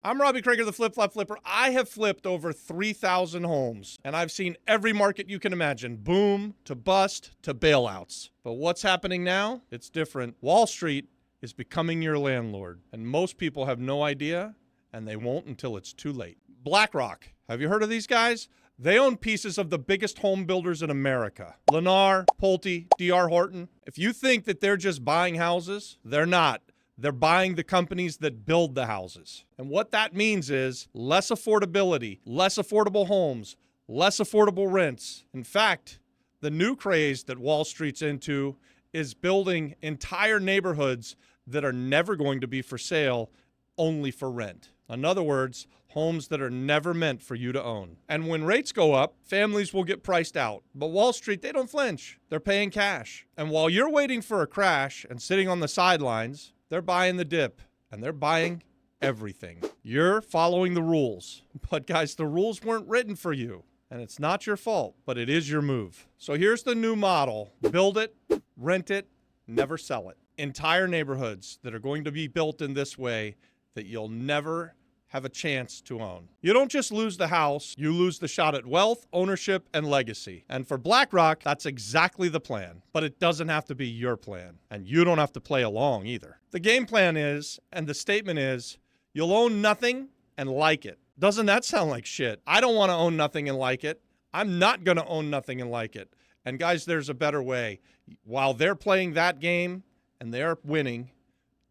I'm Robbie Krager, the Flip Flop Flipper. I have flipped over 3,000 homes, and I've seen every market you can imagine, boom to bust to bailouts. But what's happening now? It's different. Wall Street is becoming your landlord, and most people have no idea, and they won't until it's too late. BlackRock, have you heard of these guys? They own pieces of the biggest home builders in America. Lennar, Pulte, D.R. Horton. If you think that they're just buying houses, they're not. They're buying the companies that build the houses. And what that means is less affordability, less affordable homes, less affordable rents. In fact, the new craze that Wall Street's into is building entire neighborhoods that are never going to be for sale, only for rent. In other words, homes that are never meant for you to own. And when rates go up, families will get priced out. But Wall Street, they don't flinch. They're paying cash. And while you're waiting for a crash and sitting on the sidelines, they're buying the dip, and they're buying everything. You're following the rules. But guys, the rules weren't written for you, and it's not your fault, but it is your move. So here's the new model. Build it, rent it, never sell it. Entire neighborhoods that are going to be built in this way that you'll never have a chance to own. You don't just lose the house, you lose the shot at wealth, ownership, and legacy. And for BlackRock, that's exactly the plan. But it doesn't have to be your plan. And you don't have to play along either. The game plan is, and the statement is, you'll own nothing and like it. Doesn't that sound like shit? I don't want to own nothing and like it. I'm not going to own nothing and like it. And guys, there's a better way. While they're playing that game and they're winning,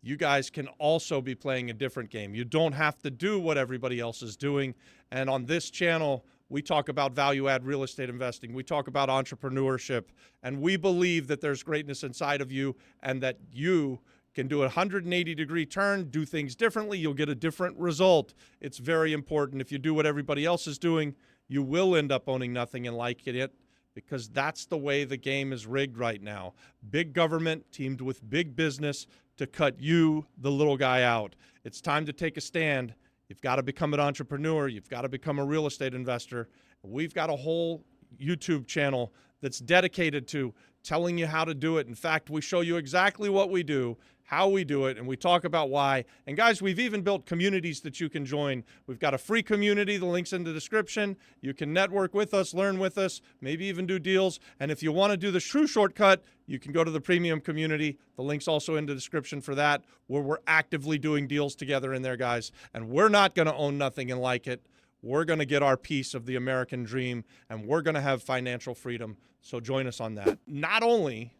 you guys can also be playing a different game. You don't have to do what everybody else is doing. And on this channel, we talk about value-add real estate investing. We talk about entrepreneurship. And we believe that there's greatness inside of you and that you can do a 180-degree turn, do things differently. You'll get a different result. It's very important. If you do what everybody else is doing, you will end up owning nothing and liking it, because that's the way the game is rigged right now. Big government teamed with big business to cut you, the little guy, out. It's time to take a stand. You've got to become an entrepreneur. You've got to become a real estate investor. We've got a whole YouTube channel that's dedicated to telling you how to do it. In fact, we show you exactly what we do, how we do it, and we talk about why. And guys, we've even built communities that you can join. We've got a free community. The link's in the description. You can network with us, learn with us, maybe even do deals. And if you want to do the true shortcut, you can go to the premium community. The link's also in the description for that, where we're actively doing deals together in there, guys. And we're not going to own nothing and like it. We're going to get our piece of the American dream, and we're going to have financial freedom. So join us on that. Not only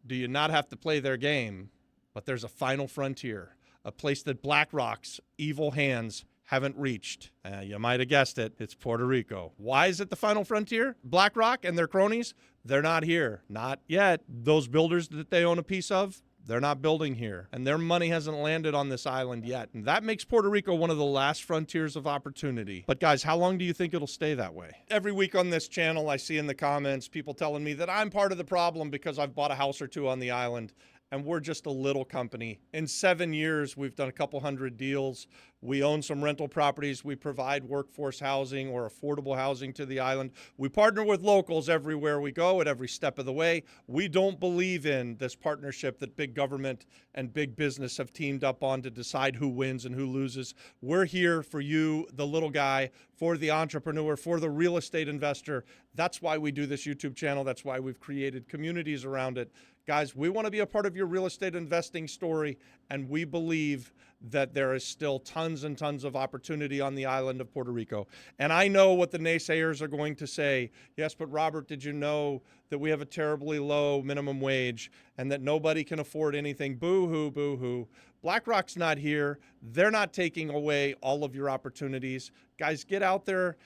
do you not have to play their game, but there's a final frontier, a place that BlackRock's evil hands haven't reached. You might have guessed it. It's Puerto Rico. Why is it the final frontier? BlackRock and their cronies, they're not here. Not yet. Those builders that they own a piece of, they're not building here, and their money hasn't landed on this island yet. And that makes Puerto Rico one of the last frontiers of opportunity. But guys, how long do you think it'll stay that way? Every week on this channel, I see in the comments people telling me that I'm part of the problem because I've bought a house or two on the island. And we're just a little company. In 7 years, we've done a couple hundred deals. We own some rental properties. We provide workforce housing or affordable housing to the island. We partner with locals everywhere we go at every step of the way. We don't believe in this partnership that big government and big business have teamed up on to decide who wins and who loses. We're here for you, the little guy, for the entrepreneur, for the real estate investor. That's why we do this YouTube channel. That's why we've created communities around it. Guys, we want to be a part of your real estate investing story, and we believe that there is still tons and tons of opportunity on the island of Puerto Rico. And I know what the naysayers are going to say. Yes, but Robert, did you know that we have a terribly low minimum wage and that nobody can afford anything? Boo-hoo, boo-hoo. BlackRock's not here. They're not taking away all of your opportunities. Guys, get out there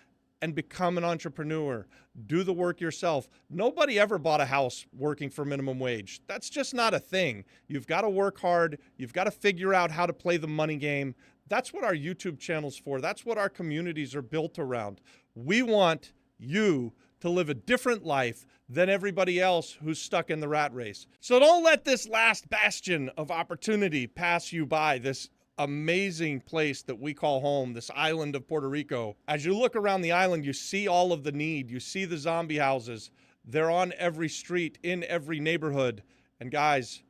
and become an entrepreneur. Do the work yourself. Nobody ever bought a house working for minimum wage. That's just not a thing. You've got to work hard. You've got to figure out how to play the money game. That's what our YouTube channel's for. That's what our communities are built around. We want you to live a different life than everybody else who's stuck in the rat race. So don't let this last bastion of opportunity pass you by, this amazing place that we call home, this island of Puerto Rico. As you look around the island, you see all of the need. You see the zombie houses. They're on every street, in every neighborhood. And guys,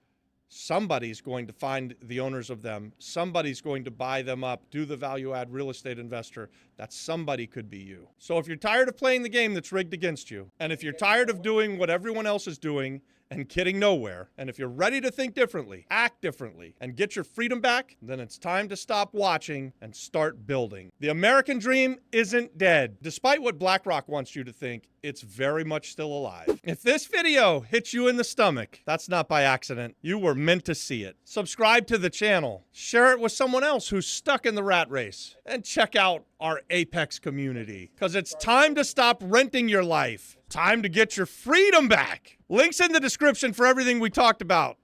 somebody's going to find the owners of them. Somebody's going to buy them up, do the value add real estate investor. That somebody could be you. So if you're tired of playing the game that's rigged against you, and if you're tired of doing what everyone else is doing and getting nowhere, and if you're ready to think differently, act differently, and get your freedom back, then it's time to stop watching and start building. The American dream isn't dead. Despite what BlackRock wants you to think, it's very much still alive. If this video hits you in the stomach, that's not by accident. You were meant to see it. Subscribe to the channel. Share it with someone else who's stuck in the rat race. And check out our Apex community. Because it's time to stop renting your life. Time to get your freedom back. Links in the description for everything we talked about.